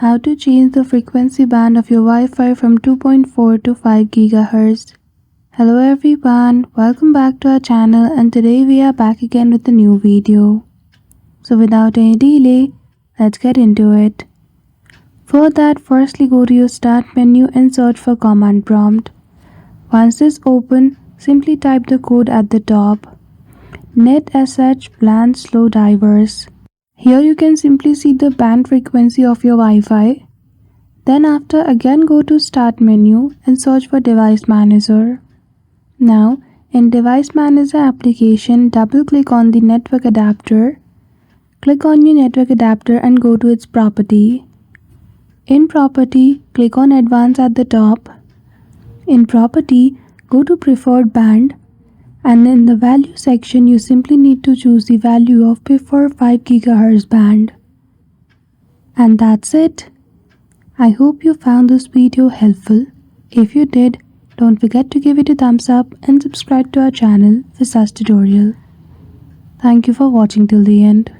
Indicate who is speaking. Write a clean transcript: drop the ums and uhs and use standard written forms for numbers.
Speaker 1: How to change the frequency band of your Wi-Fi from 2.4 to 5 GHz. Hello everyone, welcome back to our channel, and today we are back again with a new video. So without any delay, let's get into it. For that, firstly go to your start menu and search for command prompt. Once this open, simply type the code at the top. NetSH plan slow diverse. Here you can simply see the band frequency of your Wi-Fi. Then after, again go to start menu and search for device manager. Now in device manager application, double click on the network adapter. Click on your network adapter and go to its property. In property, click on advanced at the top. In property, go to preferred band. And in the value section, you simply need to choose the value of preferred 5 GHz band. And that's it. I hope you found this video helpful. If you did, don't forget to give it a thumbs up and subscribe to our channel for such tutorial. Thank you for watching till the end.